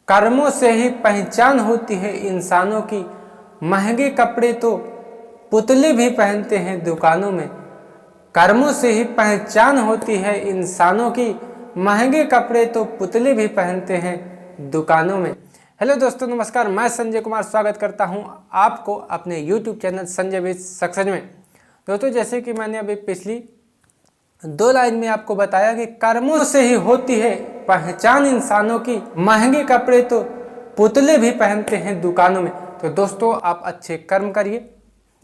कर्मों से ही पहचान होती है इंसानों की, महंगे कपड़े तो पुतले भी पहनते हैं दुकानों में। कर्मों से ही पहचान होती है इंसानों की, महंगे कपड़े तो पुतले भी पहनते हैं दुकानों में। हेलो दोस्तों, नमस्कार। मैं संजय कुमार स्वागत करता हूं आपको अपने YouTube channel Sanjay with success में। दोस्तों, जैसे कि मैंने अभी पिछली 2 लाइन में आपको बताया कि कर्मों से ही होती है पहचान इंसानों की, महंगे कपड़े तो पुतले भी पहनते हैं दुकानों में। तो दोस्तों, आप अच्छे कर्म करिए,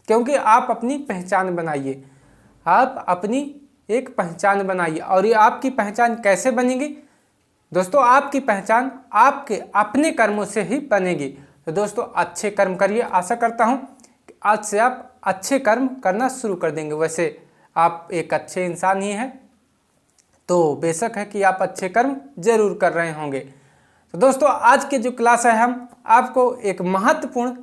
क्योंकि आप अपनी पहचान बनाइए। आप अपनी एक पहचान बनाइए। और ये आपकी पहचान कैसे बनेगी दोस्तों? आपकी पहचान आपके अपने कर्मों से ही बनेगी। तो दोस्तों, अच्छे कर्म करिए। आशा करता हूँ कि आज से आप अच्छे कर्म करना शुरू कर देंगे। वैसे आप एक अच्छे इंसान ही हैं, तो बेशक है कि आप अच्छे कर्म जरूर कर रहे होंगे। तो दोस्तों, आज के जो क्लास है, हम आपको एक महत्वपूर्ण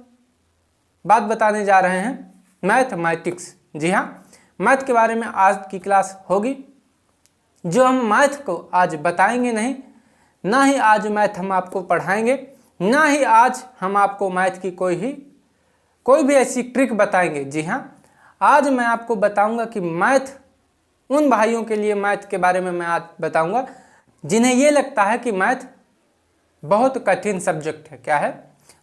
बात बताने जा रहे हैं, मैथमेटिक्स। जी हाँ, मैथ के बारे में आज की क्लास होगी। जो हम मैथ को आज बताएंगे नहीं, ना ही आज मैथ हम आपको पढ़ाएंगे, ना ही आज हम आपको मैथ की कोई भी ऐसी ट्रिक बताएंगे। जी हाँ, आज मैं आपको बताऊंगा कि मैथ उन भाइयों के लिए, मैथ के बारे में मैं आज बताऊंगा जिन्हें ये लगता है कि मैथ बहुत कठिन सब्जेक्ट है। क्या है?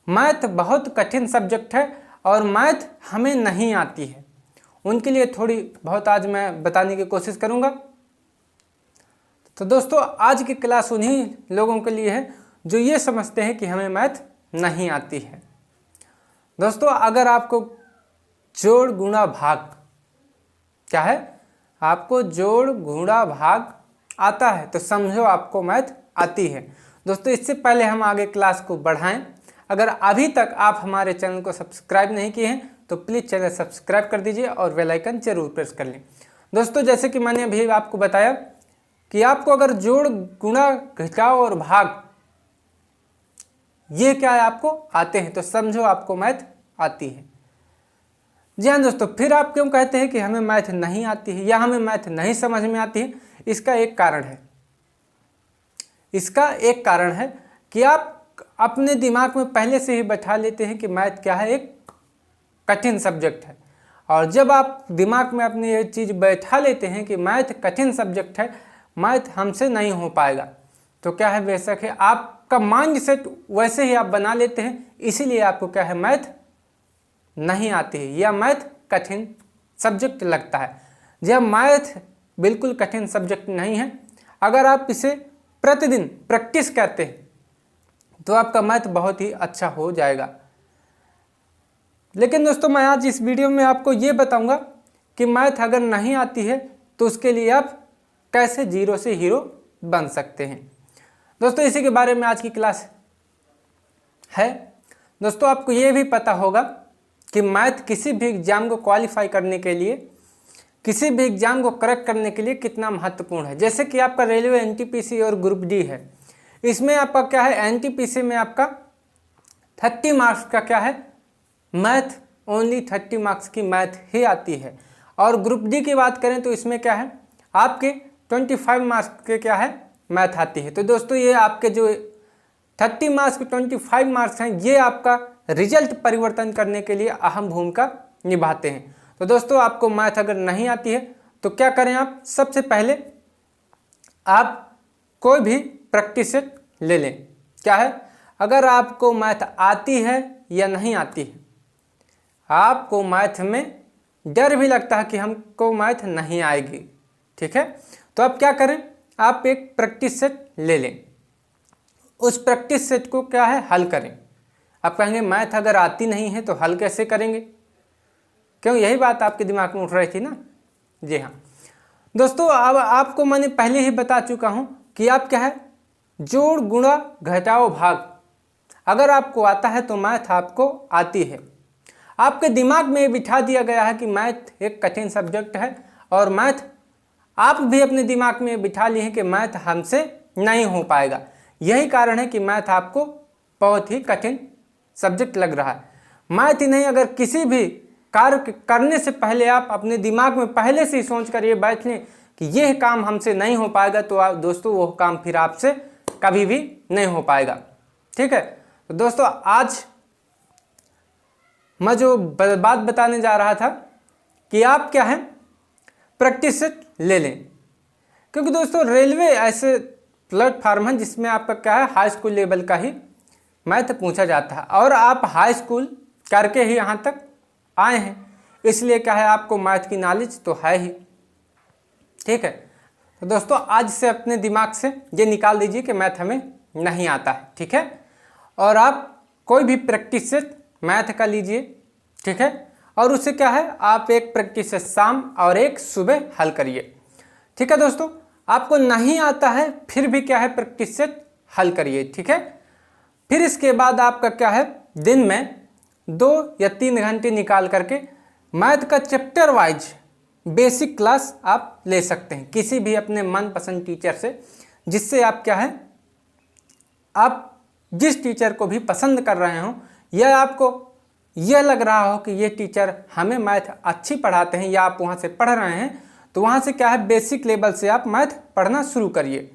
मैथ बहुत कठिन सब्जेक्ट है और मैथ हमें नहीं आती है। उनके लिए थोड़ी बहुत आज मैं बताने की कोशिश करूंगा। तो दोस्तों, आज की क्लास उन्हीं लोगों के लिए है जो ये समझते हैं कि हमें मैथ नहीं आती है। दोस्तों, अगर आपको जोड़ गुणा भाग, क्या है, आपको जोड़ गुणा भाग आता है तो समझो आपको मैथ आती है। दोस्तों, इससे पहले हम आगे क्लास को बढ़ाएं, अगर अभी तक आप हमारे चैनल को सब्सक्राइब नहीं किए हैं तो प्लीज़ चैनल सब्सक्राइब कर दीजिए और बेल आइकन जरूर प्रेस कर लें। दोस्तों, जैसे कि मैंने अभी आपको बताया कि आपको अगर जोड़ गुणा घटाव और भाग ये क्या है आपको आते हैं तो समझो आपको मैथ आती है। जी हाँ दोस्तों, फिर आप क्यों कहते हैं कि हमें मैथ नहीं आती है या हमें मैथ नहीं समझ में आती है? इसका एक कारण है। इसका एक कारण है कि आप अपने दिमाग में पहले से ही बैठा लेते हैं कि मैथ क्या है, एक कठिन सब्जेक्ट है। और जब आप दिमाग में अपनी ये चीज़ बैठा लेते हैं कि मैथ कठिन सब्जेक्ट है, मैथ हमसे नहीं हो पाएगा, तो क्या है, बेशक है आपका माइंड सेट वैसे ही आप बना लेते हैं, इसीलिए आपको क्या है, मैथ नहीं आती है या मैथ कठिन सब्जेक्ट लगता है। जब मैथ बिल्कुल कठिन सब्जेक्ट नहीं है, अगर आप इसे प्रतिदिन प्रैक्टिस करते हैं तो आपका मैथ बहुत ही अच्छा हो जाएगा। लेकिन दोस्तों, मैं आज इस वीडियो में आपको ये बताऊंगा कि मैथ अगर नहीं आती है तो उसके लिए आप कैसे जीरो से हीरो बन सकते हैं। दोस्तों, इसी के बारे में आज की क्लास है। दोस्तों, आपको ये भी पता होगा कि मैथ किसी भी एग्जाम को क्वालिफाई करने के लिए, किसी भी एग्जाम को क्रैक करने के लिए कितना महत्वपूर्ण है। जैसे कि आपका रेलवे एनटीपीसी और ग्रुप डी है, इसमें आपका क्या है, एनटीपीसी में आपका 30 मार्क्स का क्या है, मैथ, ओनली 30 मार्क्स की मैथ ही आती है। और ग्रुप डी की बात करें तो इसमें क्या है, आपके 25 मार्क्स के क्या है, मैथ आती है। तो दोस्तों, ये आपके जो 30 मार्क्स के 25 मार्क्स हैं, ये आपका रिजल्ट परिवर्तन करने के लिए अहम भूमिका निभाते हैं। तो दोस्तों, आपको मैथ अगर नहीं आती है तो क्या करें आप? सबसे पहले आप कोई भी प्रैक्टिस सेट ले लें। क्या है, अगर आपको मैथ आती है या नहीं आती है, आपको मैथ में डर भी लगता है कि हमको मैथ नहीं आएगी, ठीक है, तो आप क्या करें, आप एक प्रैक्टिस सेट ले लें। उस प्रैक्टिस सेट को क्या है, हल करें। आप कहेंगे मैथ अगर आती नहीं है तो हल कैसे करेंगे? क्यों, यही बात आपके दिमाग में उठ रही थी ना? जी हाँ दोस्तों, अब आपको मैंने पहले ही बता चुका हूँ कि आप क्या है, जोड़ गुणा घटाओ भाग अगर आपको आता है तो मैथ आपको आती है। आपके दिमाग में ये बिठा दिया गया है कि मैथ एक कठिन सब्जेक्ट है, और मैथ आप भी अपने दिमाग में बिठा लिए हैं कि मैथ हमसे नहीं हो पाएगा। यही कारण है कि मैथ आपको बहुत ही कठिन सब्जेक्ट लग रहा है। मैथ ही नहीं, अगर किसी भी कार्य करने से पहले आप अपने दिमाग में पहले से ही सोच कर ये बैठ लें कि यह काम हमसे नहीं हो पाएगा, तो आप दोस्तों वो काम फिर आपसे कभी भी नहीं हो पाएगा। ठीक है। तो दोस्तों आज मैं जो बात बताने जा रहा था कि आप क्या है प्रैक्टिस सेट ले लें, क्योंकि दोस्तों रेलवे ऐसे प्लेटफार्म है जिसमें आपका क्या है हाई स्कूल लेवल का ही मैथ पूछा जाता है और आप हाई स्कूल करके ही यहाँ तक आए हैं, इसलिए क्या है आपको मैथ की नॉलेज तो है ही। ठीक है। तो दोस्तों आज से अपने दिमाग से ये निकाल दीजिए कि मैथ हमें नहीं आता है। ठीक है। और आप कोई भी प्रैक्टिस सेट मैथ का लीजिए। ठीक है। और उससे क्या है आप एक प्रैक्टिस सेट शाम और एक सुबह हल करिए। ठीक है दोस्तों, आपको नहीं आता है फिर भी क्या है प्रैक्टिस सेट हल करिए। ठीक है। फिर इसके बाद आपका क्या है दिन में 2 या 3 घंटे निकाल करके मैथ का चैप्टर वाइज बेसिक क्लास आप ले सकते हैं किसी भी अपने मनपसंद टीचर से, जिससे आप क्या है आप जिस टीचर को भी पसंद कर रहे हो या आपको यह लग रहा हो कि ये टीचर हमें मैथ अच्छी पढ़ाते हैं या आप वहाँ से पढ़ रहे हैं, तो वहाँ से क्या है बेसिक लेवल से आप मैथ पढ़ना शुरू करिए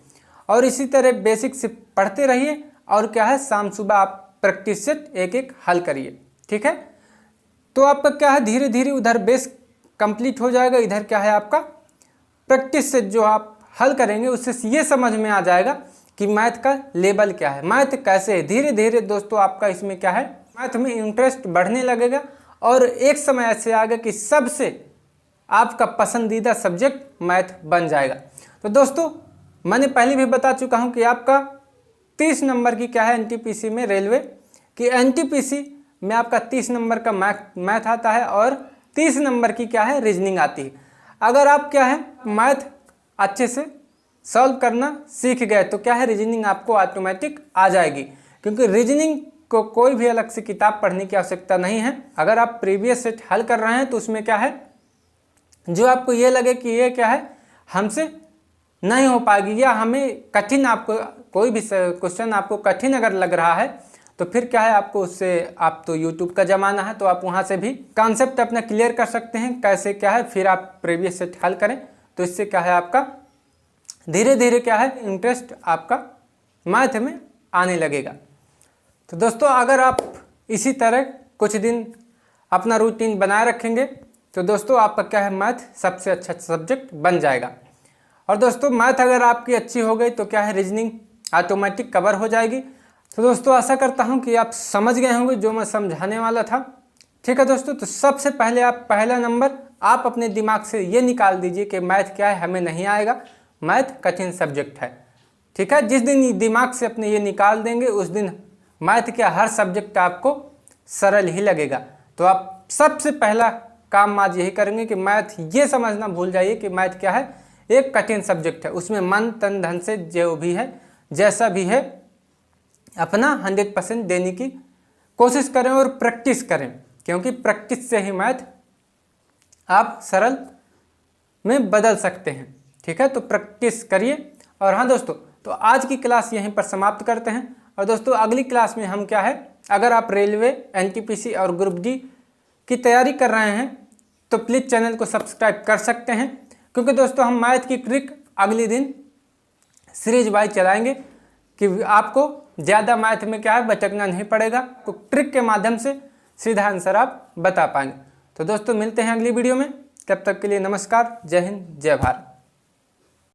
और इसी तरह बेसिक से पढ़ते रहिए और क्या है शाम सुबह आप प्रैक्टिस सेट एक एक हल करिए। ठीक है। तो आपका क्या है धीरे धीरे उधर बेस कंप्लीट हो जाएगा, इधर क्या है आपका प्रैक्टिस सेट जो आप हल करेंगे उससे ये समझ में आ जाएगा कि मैथ का लेवल क्या है, मैथ कैसे है। धीरे धीरे दोस्तों आपका इसमें क्या है मैथ में इंटरेस्ट बढ़ने लगेगा और एक समय ऐसे आएगा कि सबसे आपका पसंदीदा सब्जेक्ट मैथ बन जाएगा। तो दोस्तों मैंने पहले भी बता चुका हूं कि आपका 30 नंबर की क्या है एनटीपीसी में रेलवे की एनटीपीसी में आपका 30 नंबर का मैथ आता है और 30 नंबर की क्या है रीजनिंग आती है। अगर आप क्या है मैथ अच्छे से सॉल्व करना सीख गए तो क्या है रीजनिंग आपको ऑटोमेटिक आ जाएगी, क्योंकि रीजनिंग को कोई भी अलग से किताब पढ़ने की आवश्यकता नहीं है। अगर आप प्रीवियस सेट हल कर रहे हैं तो उसमें क्या है जो आपको ये लगे कि ये क्या है हमसे नहीं हो पाएगी या हमें कठिन, आपको कोई भी क्वेश्चन आपको कठिन अगर लग रहा है तो फिर क्या है आपको उससे, आप तो यूट्यूब का ज़माना है तो आप वहाँ से भी कॉन्सेप्ट अपना क्लियर कर सकते हैं कैसे क्या है, फिर आप प्रीवियस सेट हल करें तो इससे क्या है आपका धीरे धीरे क्या है इंटरेस्ट आपका मैथ में आने लगेगा। तो दोस्तों अगर आप इसी तरह कुछ दिन अपना रूटीन बनाए रखेंगे तो दोस्तों आपका क्या है मैथ सबसे अच्छा सब्जेक्ट बन जाएगा। और दोस्तों मैथ अगर आपकी अच्छी हो गई तो क्या है रीजनिंग ऑटोमेटिक कवर हो जाएगी। तो दोस्तों आशा करता हूं कि आप समझ गए होंगे जो मैं समझाने वाला था। ठीक है दोस्तों, तो सबसे पहले आप पहला नंबर आप अपने दिमाग से ये निकाल दीजिए कि मैथ क्या है हमें नहीं आएगा, मैथ कठिन सब्जेक्ट है। ठीक है। जिस दिन दिमाग से अपने ये निकाल देंगे उस दिन मैथ का हर सब्जेक्ट आपको सरल ही लगेगा। तो आप सबसे पहला काम आज यही करेंगे कि मैथ ये समझना भूल जाइए कि मैथ क्या है एक कठिन सब्जेक्ट है, उसमें मन तन धन से जो भी है जैसा भी है अपना 100% देने की कोशिश करें और प्रैक्टिस करें, क्योंकि प्रैक्टिस से ही मैथ आप सरल में बदल सकते हैं। ठीक है। तो प्रैक्टिस करिए। और हाँ दोस्तों, तो आज की क्लास यहीं पर समाप्त करते हैं। और दोस्तों अगली क्लास में हम क्या है अगर आप रेलवे एनटीपीसी और ग्रुप डी की तैयारी कर रहे हैं तो प्लीज़ चैनल को सब्सक्राइब कर सकते हैं, क्योंकि दोस्तों हम मैथ की ट्रिक अगले दिन सीरीज वाइज चलाएंगे कि आपको ज़्यादा मैथ में क्या है भटकना नहीं पड़ेगा, तो ट्रिक के माध्यम से सीधा आंसर आप बता पाएंगे। तो दोस्तों मिलते हैं अगली वीडियो में, तब तक के लिए नमस्कार, जय हिंद, जय भारत।